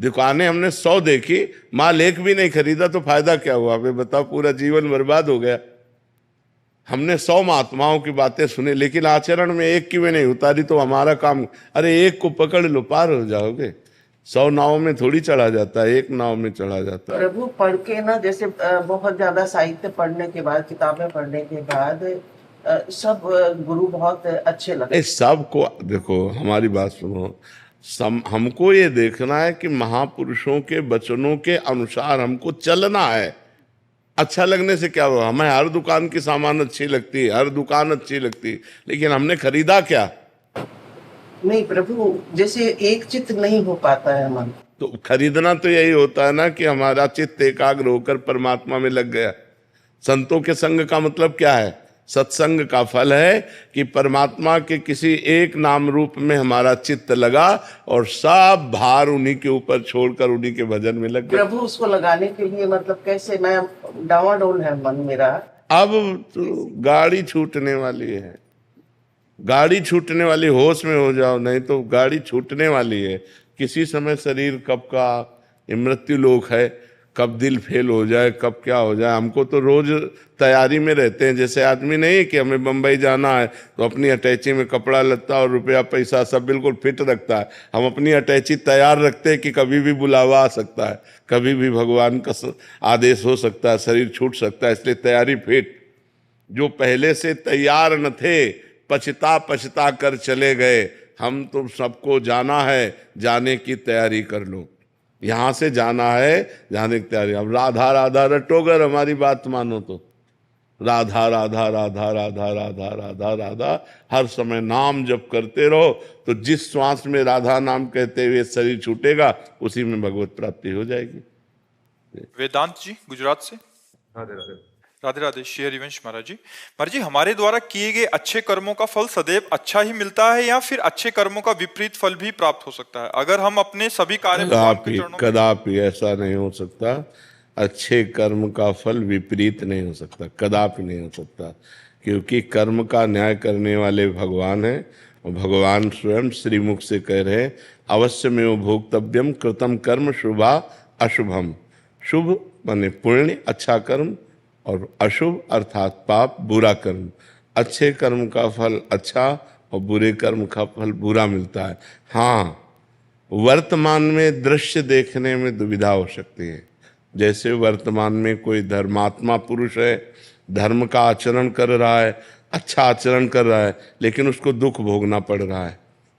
दुकानें हमने 100 देखी, माल एक भी नहीं खरीदा तो फायदा क्या हुआ? हमें बताओ, पूरा जीवन बर्बाद हो गया। हमने 100 महात्माओं की बातें सुनी, लेकिन आचरण में एक की भी नहीं उतारी, तो हमारा काम, अरे एक को पकड़ लो पार हो जाओगे। 100 नाव में थोड़ी चढ़ा जाता है, एक नाव में चढ़ा जाता है। प्रभु पढ़ के ना, जैसे बहुत ज्यादा साहित्य पढ़ने के बाद, किताबें पढ़ने के बाद सब गुरु बहुत अच्छे लगे। सबको देखो, हमारी बात सुनो, हमको ये देखना है कि महापुरुषों के वचनों के अनुसार हमको चलना है। अच्छा लगने से क्या हुआ? हमें हर दुकान की सामान अच्छी लगती है, हर दुकान अच्छी लगती है, लेकिन हमने खरीदा क्या? नहीं प्रभु, जैसे एक चित्त नहीं हो पाता है मन। तो खरीदना तो यही होता है ना कि हमारा चित्त एकाग्र होकर परमात्मा में लग गया। संतों के संग का मतलब क्या है? सत्संग का फल है कि परमात्मा के किसी एक नाम रूप में हमारा चित्त लगा और सब भार उन्हीं के ऊपर छोड़कर उन्हीं के भजन में लग गया। प्रभु उसको लगाने के लिए मतलब कैसे? मैं डावाडोल है मन मेरा। अब तो गाड़ी छूटने वाली है, गाड़ी छूटने वाली, होश में हो जाओ, नहीं तो गाड़ी छूटने वाली है। किसी समय शरीर कब का मृत्यु लोक है, कब दिल फेल हो जाए, कब क्या हो जाए। हमको तो रोज तैयारी में रहते हैं। जैसे आदमी नहीं कि हमें बंबई जाना है तो अपनी अटैची में कपड़ा लत्ता और रुपया पैसा सब बिल्कुल फिट रखता है। हम अपनी अटैची तैयार रखते हैं कि कभी भी बुलावा आ सकता है, कभी भी भगवान का आदेश हो सकता है, शरीर छूट सकता है, इसलिए तैयारी फिट। जो पहले से तैयार न थे, पछता पछता कर चले गए। हम तो सबको जाना है, जाने की तैयारी कर लो। यहां से जाना है, जाने की तैयारी। अब राधा राधा रटोगर, हमारी बात मानो तो राधा राधा राधा राधा राधा राधा राधा हर समय नाम जप करते रहो, तो जिस श्वास में राधा नाम कहते हुए शरीर छूटेगा, उसी में भगवत प्राप्ति हो जाएगी। वेदांत जी गुजरात से। राधे राधे। राधे राधे। श्री हरिवंश महाराज जी। महाराज जी, हमारे द्वारा किए गए अच्छे कर्मों का फल सदैव अच्छा ही मिलता है या फिर अच्छे कर्मों का विपरीत फल भी प्राप्त हो सकता है? अगर हम अपने सभी कार्य भगवान के चरणों में- कदापि ऐसा नहीं हो सकता। अच्छे कर्म का फल विपरीत नहीं हो सकता, कदापि नहीं हो सकता, क्योंकि कर्म का न्याय करने वाले भगवान हैं। और भगवान स्वयं श्रीमुख से कह रहे हैं, अवश्य में वो भोक्तव्यम कृतम कर्म शुभा अशुभम। शुभ माने पुण्य, अच्छा कर्म, और अशुभ अर्थात पाप, बुरा कर्म। अच्छे कर्म का फल अच्छा और बुरे कर्म का फल बुरा मिलता है। हाँ, वर्तमान में दृश्य देखने में दुविधा हो सकती है। जैसे वर्तमान में कोई धर्मात्मा पुरुष है, धर्म का आचरण कर रहा है, अच्छा आचरण कर रहा है, लेकिन उसको दुख भोगना पड़ रहा है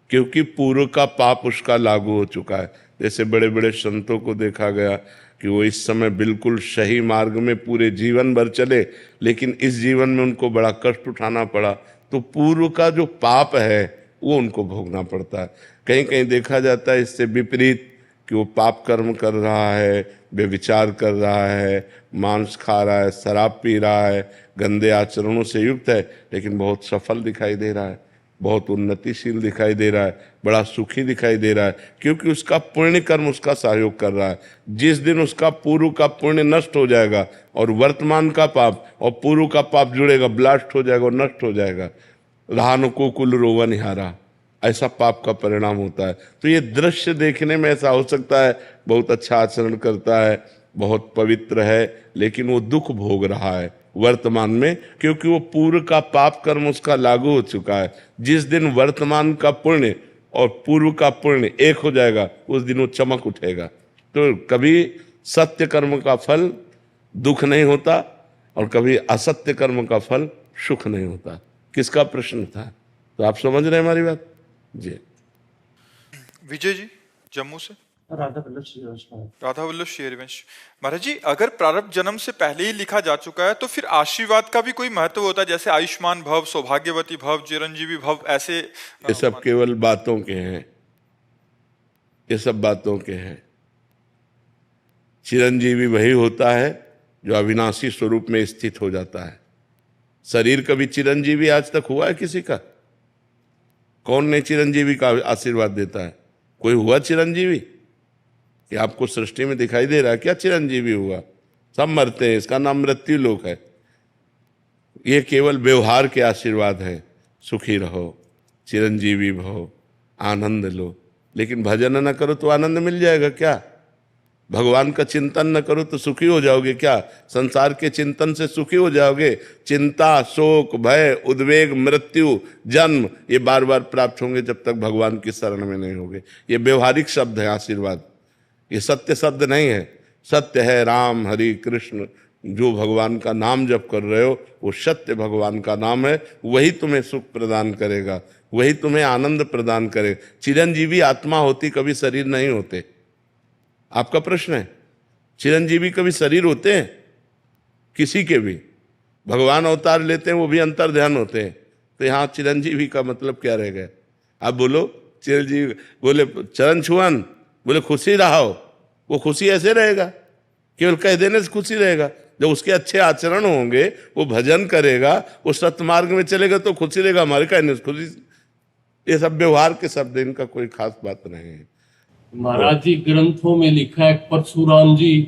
क्योंकि पूर्व का पाप उसका लागू हो चुका है। जैसे बड़े बड़े संतों को देखा गया कि वो इस समय बिल्कुल सही मार्ग में पूरे जीवन भर चले, लेकिन इस जीवन में उनको बड़ा कष्ट उठाना पड़ा, तो पूर्व का जो पाप है वो उनको भोगना पड़ता है। कहीं कहीं देखा जाता है इससे विपरीत कि वो पाप कर्म कर रहा है, व्यभिचार कर रहा है, मांस खा रहा है, शराब पी रहा है, गंदे आचरणों से युक्त है, लेकिन बहुत सफल दिखाई दे रहा है, बहुत उन्नतिशील दिखाई दे रहा है, बड़ा सुखी दिखाई दे रहा है, क्योंकि उसका पुण्य कर्म उसका सहयोग कर रहा है। जिस दिन उसका पूर्व का पुण्य नष्ट हो जाएगा और वर्तमान का पाप और पूर्व का पाप जुड़ेगा, ब्लास्ट हो जाएगा और नष्ट हो जाएगा। राहन को कुल रोवन हारा, ऐसा पाप का परिणाम होता है। तो ये दृश्य देखने में ऐसा हो सकता है, बहुत अच्छा आचरण करता है, बहुत पवित्र है, लेकिन वो दुख भोग रहा है वर्तमान में, क्योंकि वो पूर्व का पाप कर्म उसका लागू हो चुका है। जिस दिन वर्तमान का पुण्य और पूर्व का पुण्य एक हो जाएगा, उस दिन वो चमक उठेगा। तो कभी सत्य कर्म का फल दुख नहीं होता और कभी असत्य कर्म का फल सुख नहीं होता। किसका प्रश्न था? तो आप समझ रहे हैं हमारी बात जी। विजय जी जम्मू से। राधा वल्लभ श्री हरिवंश महाराज। राधा वल्लभ श्री हरिवंश महाराज जी, अगर प्रारब्ध जन्म से पहले ही लिखा जा चुका है तो फिर आशीर्वाद का भी कोई महत्व होता है? जैसे आयुष्मान भव, सौभाग्यवती भव, चिरंजीवी भव, ऐसे ये सब केवल बातों के हैं, ये सब बातों के हैं। चिरंजीवी वही होता है जो अविनाशी स्वरूप में स्थित हो जाता है। शरीर कभी चिरंजीवी आज तक हुआ है किसी का? कौन ने चिरंजीवी का आशीर्वाद देता है? कोई हुआ चिरंजीवी? कि आपको सृष्टि में दिखाई दे रहा है क्या चिरंजीवी हुआ? सब मरते हैं, इसका नाम मृत्यु लोक है। ये केवल व्यवहार के आशीर्वाद है। सुखी रहो, चिरंजीवी भव, आनंद लो, लेकिन भजन न करो तो आनंद मिल जाएगा क्या? भगवान का चिंतन न करो तो सुखी हो जाओगे क्या? संसार के चिंतन से सुखी हो जाओगे? चिंता, शोक, भय, उद्वेग, मृत्यु, जन्म, ये बार बार प्राप्त होंगे जब तक भगवान की शरण में नहीं होगे। ये व्यवहारिक शब्द है आशीर्वाद, ये सत्य शब्द नहीं है। सत्य है राम, हरि, कृष्ण। जो भगवान का नाम जप कर रहे हो वो सत्य भगवान का नाम है, वही तुम्हें सुख प्रदान करेगा, वही तुम्हें आनंद प्रदान करेगा। चिरंजीवी आत्मा होती, कभी शरीर नहीं होते। आपका प्रश्न है, चिरंजीवी कभी शरीर होते हैं? किसी के भी। भगवान अवतार लेते हैं वो भी अंतर ध्यान होते हैं। तो यहाँ चिरंजीवी का मतलब क्या रह गया? आप बोलो चिरंजीवी, बोले चरण छुअन, बोले खुशी रहो, वो खुशी ऐसे रहेगा? केवल कह देने से खुशी रहेगा? जब उसके अच्छे आचरण होंगे, वो भजन करेगा, वो सत्मार्ग में चलेगा तो खुशी रहेगा। हमारे कहने से खुशी, ये सब व्यवहार के शब्द, इनका कोई खास बात नहीं है। महाराज जी ग्रंथों में लिखा है, परशुराम जी,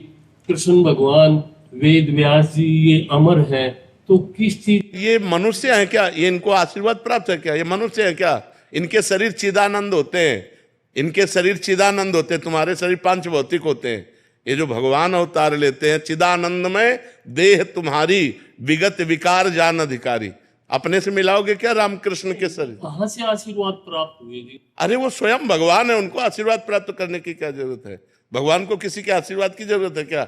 कृष्ण भगवान, वेद व्यास जी ये अमर है, तो किस चीज? ये मनुष्य है क्या? ये इनको आशीर्वाद प्राप्त है क्या? ये मनुष्य है क्या? इनके शरीर चिदानंद होते हैं, इनके शरीर चिदानंद होते हैं, तुम्हारे शरीर पांच भौतिक होते हैं। ये जो भगवान अवतार लेते हैं, चिदानंद में देह तुम्हारी, विगत विकार जान अधिकारी। अपने से मिलाओगे क्या रामकृष्ण के शरीर? कहाँ से आशीर्वाद प्राप्त हुए जी? अरे वो स्वयं भगवान है, उनको आशीर्वाद प्राप्त करने की क्या जरूरत है? भगवान को किसी के आशीर्वाद की जरूरत है क्या?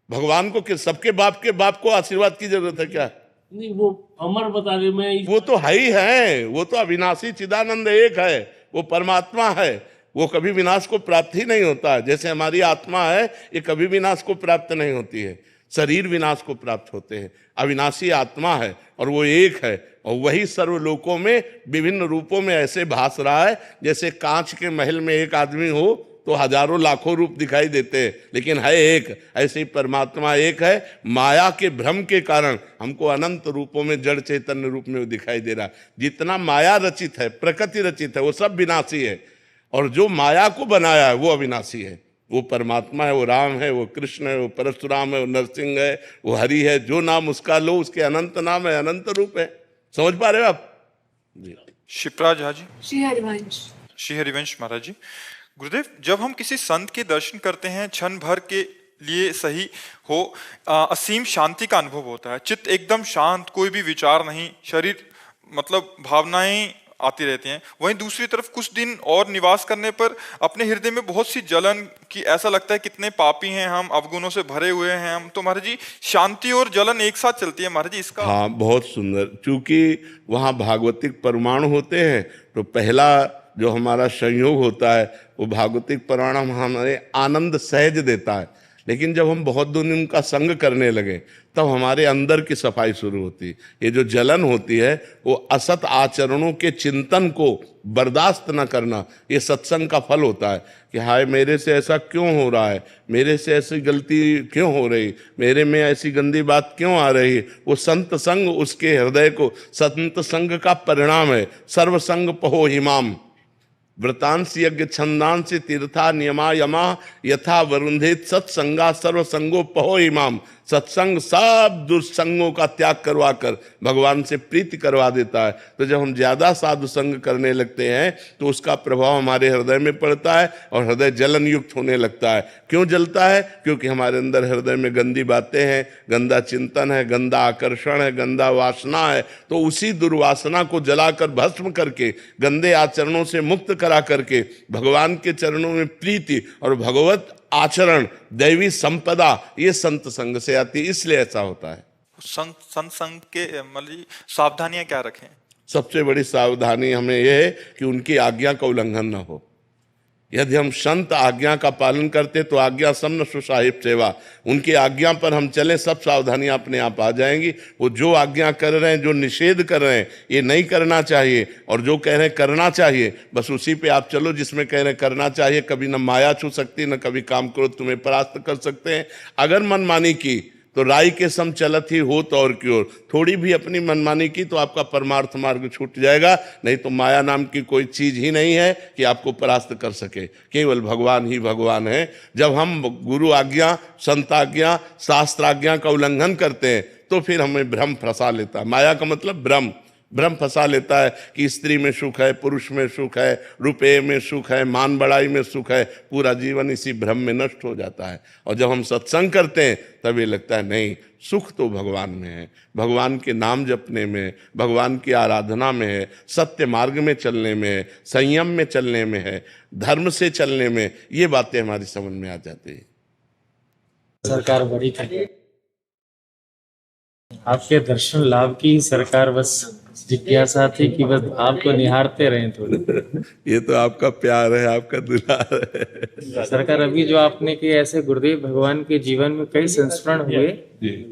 भगवान को सबके बाप के बाप को आशीर्वाद की जरूरत है क्या? नहीं, वो अमर बता रहे, मैं वो तो है ही है, वो तो अविनाशी चिदानंद एक है, वो परमात्मा है, वो कभी विनाश को प्राप्त ही नहीं होता है। जैसे हमारी आत्मा है, ये कभी विनाश को प्राप्त नहीं होती है। शरीर विनाश को प्राप्त होते हैं, अविनाशी आत्मा है और वो एक है, और वही सर्वलोकों में विभिन्न रूपों में ऐसे भास रहा है जैसे कांच के महल में एक आदमी हो तो हजारों लाखों रूप दिखाई देते हैं, लेकिन है एक। ऐसे ही परमात्मा एक है, माया के भ्रम के कारण हमको अनंत रूपों में जड़ चैतन्य रूप में वो दिखाई दे रहा। जितना माया रचित है, प्रकृति रचित है, वो सब विनाशी है, और जो माया को बनाया है वो अविनाशी है। वो परमात्मा है, वो राम है, वो कृष्ण है, वो परशुराम है, वो नरसिंह है, वो हरि है। जो नाम उसका लो, उसके अनंत नाम है, अनंत रूप है। समझ पा रहे हो आप जी? शिप्राज झा जी। श्री हरिवंश। श्री हरिवंश महाराज जी। गुरुदेव, जब हम किसी संत के दर्शन करते हैं, क्षण भर के लिए सही हो, असीम शांति का अनुभव होता है। चित्त एकदम शांत, कोई भी विचार नहीं, शरीर मतलब भावनाएं आती रहती हैं। वहीं दूसरी तरफ कुछ दिन और निवास करने पर अपने हृदय में बहुत सी जलन की, ऐसा लगता है कितने पापी हैं हम, अवगुणों से भरे हुए हैं हम। तो महाराज जी, शांति और जलन एक साथ चलती है महाराज जी, इसका? हाँ, बहुत सुंदर। चूंकि वहाँ भागवतिक परमाणु होते हैं, तो पहला जो हमारा संयोग होता है वो भागवतिक परमाणु हमारे आनंद सहज देता है। लेकिन जब हम बहुत दिन उनका संग करने लगे तब हमारे अंदर की सफाई शुरू होती है। ये जो जलन होती है वो असत आचरणों के चिंतन को बर्दाश्त न करना, ये सत्संग का फल होता है कि हाय मेरे से ऐसा क्यों हो रहा है, मेरे से ऐसी गलती क्यों हो रही, मेरे में ऐसी गंदी बात क्यों आ रही है। वो संत संग उसके हृदय को, संत संग का परिणाम है। सर्वसंग पहो हिमाम, व्रतांश यज्ञ छंदांश तीर्था नियमा यमा यथा वरुंधेत सत्संगा सर्वसंगो पहो इमाम। सत्संग सब दुर्संगों का त्याग करवा कर भगवान से प्रीति करवा देता है। तो जब हम ज्यादा साधु संग करने लगते हैं तो उसका प्रभाव हमारे हृदय में पड़ता है और हृदय जलन युक्त होने लगता है। क्यों जलता है? क्योंकि हमारे अंदर हृदय में गंदी बातें हैं, गंदा चिंतन है, गंदा आकर्षण है, गंदा वासना है। तो उसी दुर्वासना को जलाकर भस्म करके, गंदे आचरणों से मुक्त करा करके भगवान के चरणों में प्रीति और भगवत आचरण, दैवी संपदा, ये संत संग से आती है। इसलिए ऐसा होता है। संत संग के मतलब सावधानियां क्या रखें? सबसे बड़ी सावधानी हमें यह है कि उनकी आज्ञा का उल्लंघन न हो। यदि हम संत आज्ञा का पालन करते तो आज्ञा समन सुसाहिब सेवा, उनकी आज्ञा पर हम चले, सब सावधानियां अपने आप आ जाएंगी। वो जो आज्ञा कर रहे हैं, जो निषेध कर रहे हैं, ये नहीं करना चाहिए, और जो कह रहे हैं करना चाहिए, बस उसी पे आप चलो जिसमें कह रहे हैं करना चाहिए। कभी न माया छू सकती, न कभी काम क्रोध तुम्हें परास्त कर सकते हैं। अगर मनमानी की तो राई के सम चलत ही हो तो और की ओर, थोड़ी भी अपनी मनमानी की तो आपका परमार्थ मार्ग छूट जाएगा। नहीं तो माया नाम की कोई चीज ही नहीं है कि आपको परास्त कर सके, केवल भगवान ही भगवान है। जब हम गुरु आज्ञा, संत आज्ञा, शास्त्र आज्ञा का उल्लंघन करते हैं तो फिर हमें भ्रम फंसा लेता है। माया का मतलब भ्रम, भ्रम फंसा लेता है कि स्त्री में सुख है, पुरुष में सुख है, रुपये में सुख है, मान बढ़ाई में सुख है। पूरा जीवन इसी भ्रम में नष्ट हो जाता है। और जब हम सत्संग करते हैं तब ये लगता है नहीं, सुख तो भगवान में है, भगवान के नाम जपने में, भगवान की आराधना में है, सत्य मार्ग में चलने में है, संयम में चलने में है, धर्म से चलने में। ये बातें हमारी समझ में आ जाती है। सरकार बड़ी थी, आपके दर्शन लाभ की सरकार बस जिज्ञासा थी कि बस आपको निहारते रहें थोड़ी। ये तो आपका प्यार है, आपका दुलार है। सरकार अभी जो आपने कि ऐसे गुरुदेव भगवान के जीवन में कई संस्मरण हुए।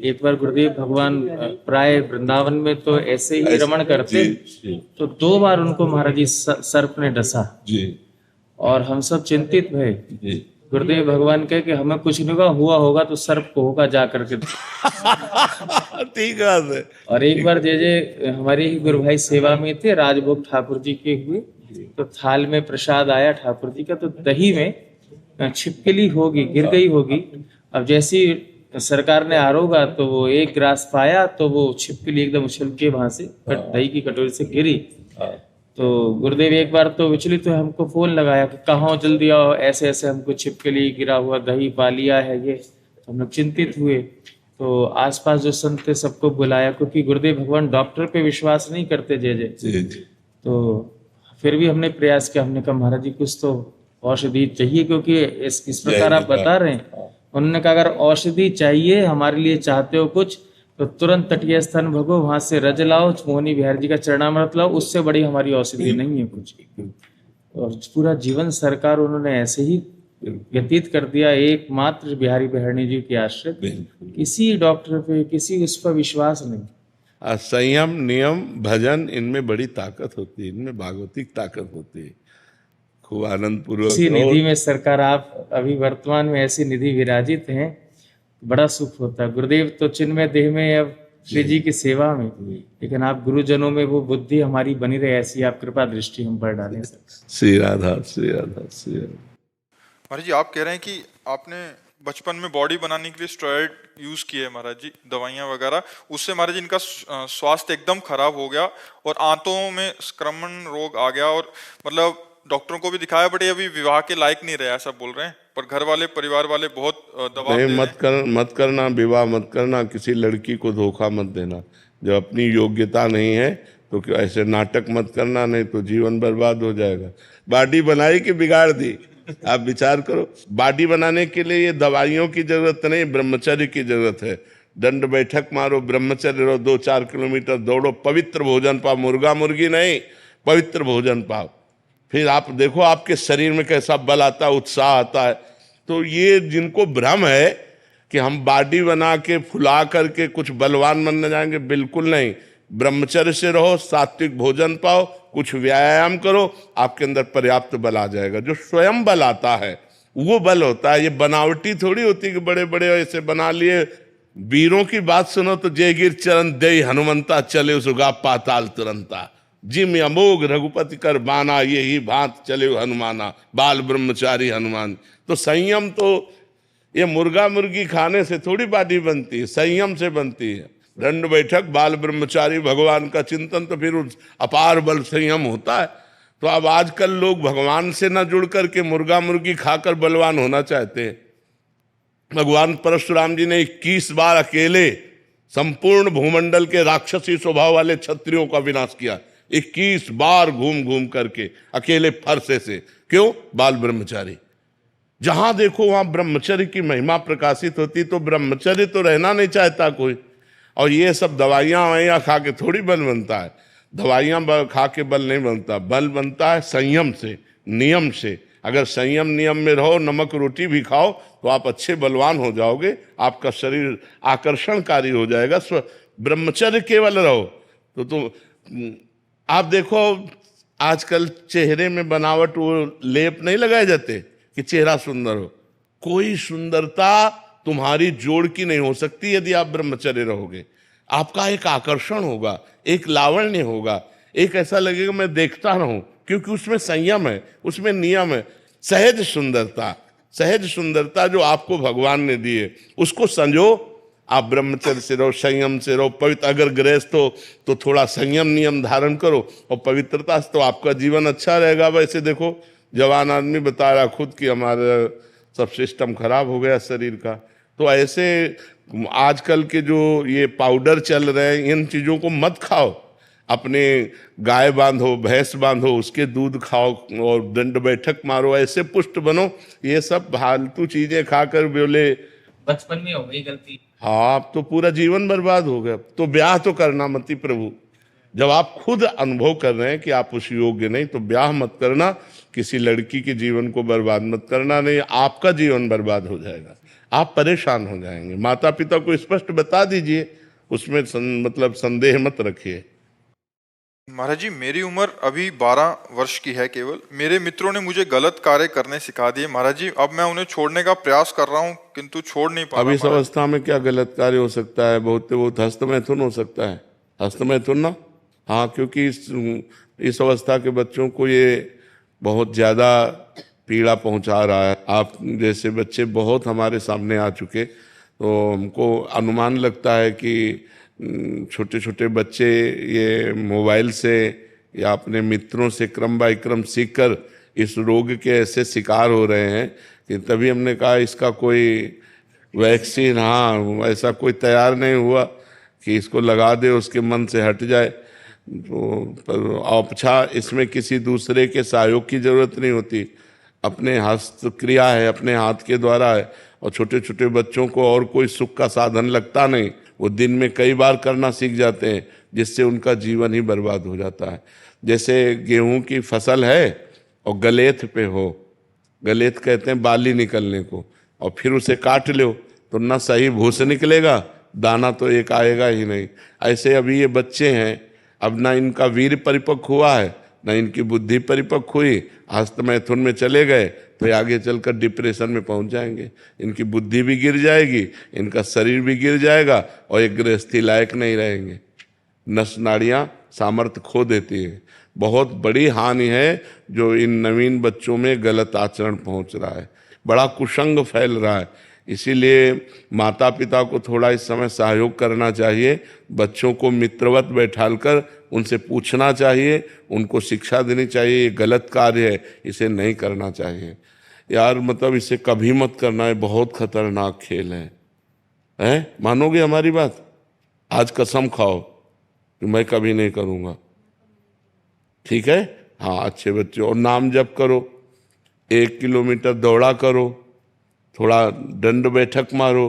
एक बार गुरुदेव भगवान प्राय वृंदावन में तो ऐसे ही रमण करते, तो 2 बार उनको महाराज जी सर्प ने डसा और हम सब चिंतित भय। गुरुदेव भगवान कहे कि हमें कुछ नहीं हुआ होगा तो सर्प को होगा जा करके। ठीक है। और एक बार जे हमारे ही गुरु भाई सेवा में थे, राजभोग ठाकुर जी के हुए, तो थाल में प्रसाद आया ठाकुर जी का, तो दही में छिपकली होगी, गिर गई होगी। अब जैसी सरकार ने आरोगा तो वो एक ग्रास पाया तो वो छिपकली एकदम उछल के वहां से दही की कटोरी से गिरी। तो गुरुदेव एक बार तो विचलित तो हमको फोन लगाया कि कहाँ जल्दी आओ, ऐसे ऐसे हमको छिपकली गिरा हुआ दही पा लिया है ये। तो हम लोग चिंतित हुए, तो आसपास जो संत थे सबको बुलाया, क्योंकि गुरुदेव भगवान डॉक्टर पे विश्वास नहीं करते जय। तो फिर भी हमने प्रयास किया, हमने कहा महाराज जी कुछ तो औषधि चाहिए, क्योंकि इस प्रकार आप बता रहे हैं। उन्होंने कहा अगर औषधि चाहिए हमारे लिए चाहते हो कुछ, तो तुरंत तटीय स्थान भगो, वहां से रज लाओ, मोहनी बिहारी जी का चरणामृत लाओ, उससे बड़ी हमारी औषधि नहीं है कुछ। और पूरा जीवन सरकार उन्होंने ऐसे ही व्यतीत कर दिया, एकमात्र बिहारी बिहारी जी के आश्रित, किसी डॉक्टर पे किसी उस पर विश्वास नहीं। संयम, नियम, भजन, इनमें बड़ी ताकत होती है, इनमें भागवतिक ताकत होती है। खूब आनंद पूर्वक इसी निधि में सरकार आप अभी वर्तमान में ऐसी निधि विराजित हैं, बड़ा सुख होता है। गुरुदेव तो चिन्मय देह में, अब श्री जी की सेवा में, लेकिन आप गुरुजनों में वो बुद्धि हमारी बनी रहे, ऐसी आप कृपा दृष्टि हम पर डालें। श्री राधा, श्री राधा, श्री राधा। महाराज जी आप कह रहे हैं कि आपने बचपन में बॉडी बनाने के लिए स्टेरॉइड यूज किए महाराज जी, दवाइयाँ वगैरह, उससे महाराज जी इनका स्वास्थ्य एकदम खराब हो गया और आंतों में संक्रमण रोग आ गया, और मतलब डॉक्टरों को भी दिखाया, बट ये अभी विवाह के लायक नहीं रहे ऐसा बोल रहे हैं। पर घर वाले, परिवार वाले बहुत दबाव दे रहे हैं। मत करना, विवाह मत करना, किसी लड़की को धोखा मत देना। जब अपनी योग्यता नहीं है तो ऐसे नाटक मत करना, नहीं तो जीवन बर्बाद हो जाएगा। बॉडी बनाई कि बिगाड़ दी, आप विचार करो। बॉडी बनाने के लिए ये दवाइयों की जरूरत नहीं, ब्रह्मचर्य की जरूरत है। दंड बैठक मारो, ब्रह्मचर्य रहो, 2-4 किलोमीटर दौड़ो, पवित्र भोजन पाओ, मुर्गा मुर्गी नहीं, पवित्र भोजन पाओ। फिर आप देखो आपके शरीर में कैसा बल आता है, उत्साह आता है। तो ये जिनको भ्रम है कि हम बॉडी बना के फुला करके कुछ बलवान बनने जाएंगे, बिल्कुल नहीं। ब्रह्मचर्य से रहो, सात्विक भोजन पाओ, कुछ व्यायाम करो, आपके अंदर पर्याप्त बल आ जाएगा। जो स्वयं बल आता है वो बल होता है, ये बनावटी थोड़ी होती कि बड़े बड़े ऐसे बना लिए। वीरों की बात सुनो तो जय गिर चरण दे हनुमंता, चले सुगा पाताल तुरंता, जिम अमोघ रघुपति कर बाना, ये ही भांत चले हनुमाना, बाल ब्रह्मचारी हनुमान। तो संयम तो ये मुर्गा मुर्गी खाने से थोड़ी बॉडी बनती है, संयम से बनती है। दंड बैठक, बाल ब्रह्मचारी, भगवान का चिंतन, तो फिर उस अपार बल संयम होता है। तो अब आजकल लोग भगवान से न जुड़ करके मुर्गा मुर्गी खाकर बलवान होना चाहते हैं। भगवान परशुराम जी ने 21 बार अकेले संपूर्ण भूमंडल के राक्षसी स्वभाव वाले क्षत्रियों का विनाश किया, 21 बार घूम घूम करके अकेले फरसे से। क्यों? बाल ब्रह्मचारी। जहां देखो वहां ब्रह्मचर्य की महिमा प्रकाशित होती, तो ब्रह्मचर्य तो रहना नहीं चाहता कोई। और ये सब दवाइयां ववाइयां खा के थोड़ी बल बनता है, दवाइयां खा के बल नहीं बनता, बल बनता है संयम से, नियम से। अगर संयम नियम में रहो, नमक रोटी भी खाओ, तो आप अच्छे बलवान हो जाओगे, आपका शरीर आकर्षणकारी हो जाएगा। ब्रह्मचर्य केवल रहो तो आप देखो आजकल चेहरे में बनावट, वो लेप नहीं लगाए जाते कि चेहरा सुंदर हो। कोई सुंदरता तुम्हारी जोड़ की नहीं हो सकती यदि आप ब्रह्मचर्य रहोगे। आपका एक आकर्षण होगा, एक लावण्य होगा, एक ऐसा लगेगा मैं देखता रहूं, क्योंकि उसमें संयम है, उसमें नियम है। सहज सुंदरता जो आपको भगवान ने दी है, उसको संजो, आप ब्रह्मचर्य से रहो, संयम से रहो, पवित्र, अगर गृहस्थ हो तो थोड़ा संयम नियम धारण करो और पवित्रता से, तो आपका जीवन अच्छा रहेगा। वैसे देखो जवान आदमी बता रहा खुद कि हमारा सब सिस्टम खराब हो गया शरीर का। तो ऐसे आजकल के जो ये पाउडर चल रहे हैं, इन चीजों को मत खाओ। अपने गाय बांधो, भैंस बांधो, उसके दूध खाओ और दंड बैठक मारो, ऐसे पुष्ट बनो। ये सब फालतू चीजें खाकर बोले बचपन में हो गई गलती। हाँ, अब तो पूरा जीवन बर्बाद हो गया। तो ब्याह तो करना मत ही प्रभु। जब आप खुद अनुभव कर रहे हैं कि आप उस योग्य नहीं, तो ब्याह मत करना। किसी लड़की के जीवन को बर्बाद मत करना, नहीं आपका जीवन बर्बाद हो जाएगा, आप परेशान हो जाएंगे। माता पिता को स्पष्ट बता दीजिए, उसमें मतलब संदेह मत रखिए। महाराज जी, मेरी उम्र अभी 12 वर्ष की है केवल। मेरे मित्रों ने मुझे गलत कार्य करने सिखा दिए महाराज जी। अब मैं उन्हें छोड़ने का प्रयास कर रहा हूँ, किंतु छोड़ नहीं पा रहा। अब इस अवस्था में क्या गलत कार्य हो सकता है? बहुत हस्तमैथुन हो सकता है। हस्तमैथुन ना, हाँ, क्योंकि इस अवस्था के बच्चों को ये बहुत ज़्यादा पीड़ा पहुंचा रहा है। आप जैसे बच्चे बहुत हमारे सामने आ चुके, तो हमको अनुमान लगता है कि छोटे छोटे बच्चे ये मोबाइल से या अपने मित्रों से क्रम बाय क्रम सीखकर इस रोग के ऐसे शिकार हो रहे हैं कि तभी हमने कहा इसका कोई वैक्सीन, हाँ, ऐसा कोई तैयार नहीं हुआ कि इसको लगा दे उसके मन से हट जाए। तो पर औपछा इसमें किसी दूसरे के सहयोग की जरूरत नहीं होती, अपने हस्त क्रिया है, अपने हाथ के द्वारा है। और छोटे छोटे बच्चों को और कोई सुख का साधन लगता नहीं, वो दिन में कई बार करना सीख जाते हैं, जिससे उनका जीवन ही बर्बाद हो जाता है। जैसे गेहूं की फसल है और गलेथ पे हो, गलेथ कहते हैं बाली निकलने को, और फिर उसे काट लो तो ना सही भूस निकलेगा, दाना तो एक आएगा ही नहीं। ऐसे अभी ये बच्चे हैं, अब ना इनका वीर परिपक्व हुआ है, ना इनकी बुद्धि परिपक्व हुई, हस्तमैथुन में चले गए तो आगे चलकर डिप्रेशन में पहुंच जाएंगे। इनकी बुद्धि भी गिर जाएगी, इनका शरीर भी गिर जाएगा और एक गृहस्थी लायक नहीं रहेंगे। नस नाड़ियां सामर्थ्य खो देती है। बहुत बड़ी हानि है जो इन नवीन बच्चों में गलत आचरण पहुंच रहा है, बड़ा कुसंग फैल रहा है। इसीलिए माता पिता को थोड़ा इस समय सहयोग करना चाहिए, बच्चों को मित्रवत बैठालकर उनसे पूछना चाहिए, उनको शिक्षा देनी चाहिए, ये गलत कार्य है, इसे नहीं करना चाहिए यार। मतलब इसे कभी मत करना है, बहुत खतरनाक खेल है? मानोगे हमारी बात? आज कसम खाओ कि मैं कभी नहीं करूँगा, ठीक है? हाँ, अच्छे बच्चे, और नाम जप करो, 1 किलोमीटर दौड़ा करो, थोड़ा दंड बैठक मारो,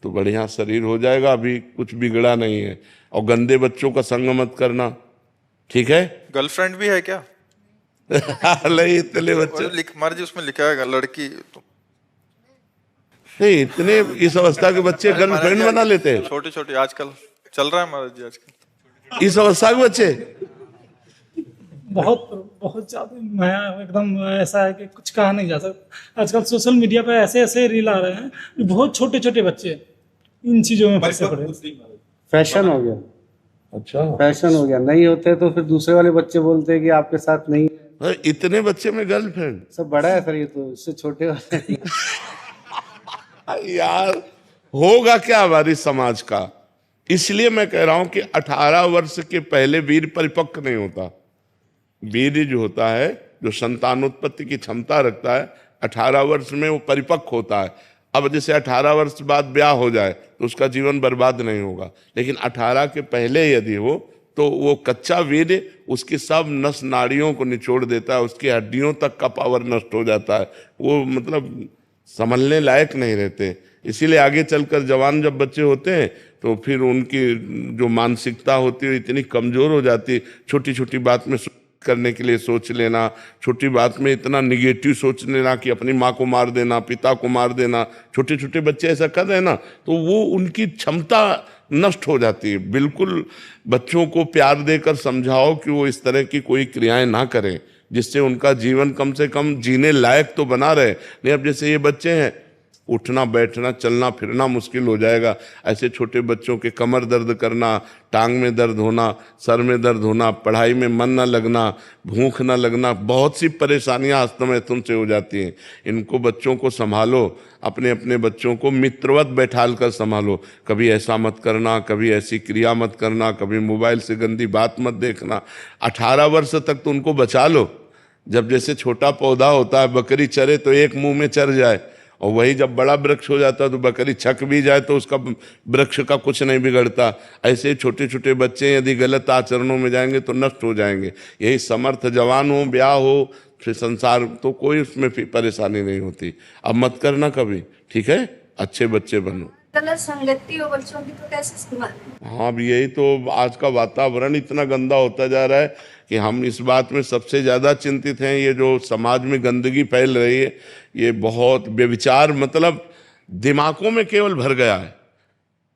तो बढ़िया शरीर हो जाएगा। अभी कुछ बिगड़ा नहीं है। और गंदे बच्चों का संग मत करना, ठीक है? गर्लफ्रेंड भी है क्या? इतने बच्चे महाराज जी उसमें लिखा है लड़की तो। नहीं, इतने इस अवस्था के बच्चे गर्लफ्रेंड बना लेते हैं। छोटे छोटे आजकल चल रहा है महाराज जी, आजकल इस अवस्था के बच्चे बहुत बहुत ज्यादा नया एकदम ऐसा है कि कुछ कहा नहीं जा सकता। आजकल सोशल मीडिया पे ऐसे ऐसे रील आ रहे हैं कि बहुत छोटे छोटे बच्चे इन चीजों में फंसे पड़े। फैशन हो गया। अच्छा, फैशन हो गया, नहीं होते तो फिर दूसरे वाले बच्चे बोलते हैं कि आपके साथ नहीं। इतने बच्चे में गर्लफ्रेंड? सब बड़ा है सर, ये तो इससे छोटे वाले। यार होगा क्या हमारी समाज का? इसलिए मैं कह रहा हूं कि 18 वर्ष के पहले वीर परिपक्व नहीं होता। वीर जो होता है, जो संतानोत्पत्ति की क्षमता रखता है, 18 वर्ष में वो परिपक्व होता है। अब जैसे 18 वर्ष बाद ब्याह हो जाए तो उसका जीवन बर्बाद नहीं होगा, लेकिन 18 के पहले यदि हो तो वो कच्चा वीर उसकी सब नस नाड़ियों को निचोड़ देता है, उसकी हड्डियों तक का पावर नष्ट हो जाता है, वो मतलब संभलने लायक नहीं रहते। इसीलिए आगे चलकर जवान जब बच्चे होते हैं तो फिर उनकी जो मानसिकता होती है इतनी कमजोर हो जाती है, छोटी छोटी बात में करने के लिए सोच लेना, छोटी बात में इतना निगेटिव सोच लेना कि अपनी माँ को मार देना, पिता को मार देना। छोटे छोटे बच्चे ऐसा कर रहे हैं ना, तो वो उनकी क्षमता नष्ट हो जाती है। बिल्कुल बच्चों को प्यार देकर समझाओ कि वो इस तरह की कोई क्रियाएं ना करें, जिससे उनका जीवन कम से कम जीने लायक तो बना रहे। नहीं, अब जैसे ये बच्चे हैं, उठना बैठना चलना फिरना मुश्किल हो जाएगा। ऐसे छोटे बच्चों के कमर दर्द करना, टांग में दर्द होना, सर में दर्द होना, पढ़ाई में मन न लगना, भूख न लगना, बहुत सी परेशानियां हस्तमैथुन से हो जाती हैं। इनको बच्चों को संभालो, अपने अपने बच्चों को मित्रवत बैठाल कर संभालो। कभी ऐसा मत करना, कभी ऐसी क्रिया मत करना, कभी मोबाइल से गंदी बात मत देखना। 18 वर्ष तक तो उनको बचा लो। जब जैसे छोटा पौधा होता है, बकरी चरे तो एक मुंह में चर जाए, और वही जब बड़ा वृक्ष हो जाता है तो बकरी छक भी जाए तो उसका वृक्ष का कुछ नहीं बिगड़ता। ऐसे छोटे छोटे बच्चे यदि गलत आचरणों में जाएंगे तो नष्ट हो जाएंगे। यही समर्थ जवान हो, ब्याह हो, फिर संसार, तो कोई उसमें फिर परेशानी नहीं होती। अब मत करना कभी, ठीक है? अच्छे बच्चे बनो। गलत संगति हो बच्चों की तो कैसे संभालें? हाँ, अब यही तो आज का वातावरण इतना गंदा होता जा रहा है कि हम इस बात में सबसे ज़्यादा चिंतित हैं। ये जो समाज में गंदगी फैल रही है, ये बहुत व्यभिचार, मतलब दिमागों में केवल भर गया है।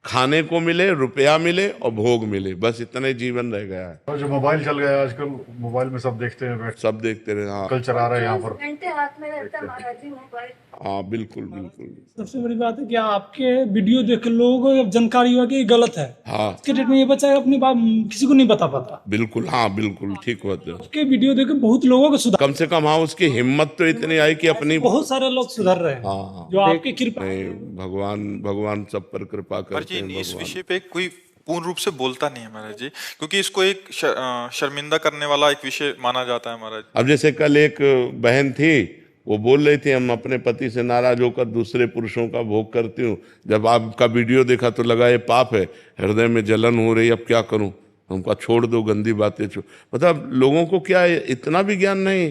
खाने को मिले, रुपया मिले और भोग मिले, बस इतना ही जीवन रह गया है। और जो मोबाइल चल गया है आजकल, मोबाइल में सब देखते हैं, बैठ सब देखते रहे। हाँ, कल चला रहा है यहाँ पर। घंटे हाथ में रहता है महाराज जी मोबाइल। हाँ, बिल्कुल बिल्कुल। सबसे बड़ी बात है कि आपके वीडियो देख के लोगों को जानकारी हुआ कि ये गलत है। हाँ, आज के डेट में ये बच्चा अपनी बात किसी को नहीं बता पाता। बिल्कुल। हाँ, बिल्कुल ठीक बात है। उसके वीडियो देख के बहुत लोगों को सुधार, कम से कम हाँ, उसकी हिम्मत तो इतनी आई कि अपनी, बहुत सारे लोग सुधर रहे हैं। हाँ, जो आपकी कृपा। नहीं, भगवान सब पर कृपा करते हैं। इस भगवान विषय पे कोई पूर्ण रूप से बोलता नहीं है महाराज जी, क्योंकि इसको एक शर्मिंदा करने वाला एक विषय माना जाता है महाराज। अब जैसे कल एक बहन थी, वो बोल रही थी, हम अपने पति से नाराज होकर दूसरे पुरुषों का भोग करती हूँ। जब आपका वीडियो देखा तो लगा ये पाप है, हृदय में जलन हो रही, अब क्या करूँ? हमको छोड़ दो, गंदी बातें छोड़। मतलब लोगों को क्या है, इतना भी ज्ञान नहीं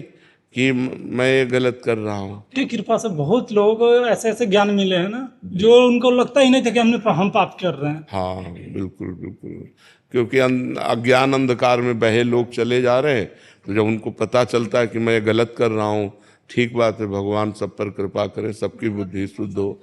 कि मैं ये गलत कर रहा हूँ। की कृपा से बहुत लोगों को ऐसे ऐसे ज्ञान मिले हैं ना, जो उनको लगता ही नहीं था कि हम पाप कर रहे हैं। हाँ, बिल्कुल बिल्कुल। क्योंकि अज्ञान अंधकार में बहे लोग चले जा रहे हैं, तो जब उनको पता चलता है कि मैं गलत कर रहा हूँ, ठीक बात है, भगवान सब पर कृपा करें, सबकी बुद्धि शुद्ध हो।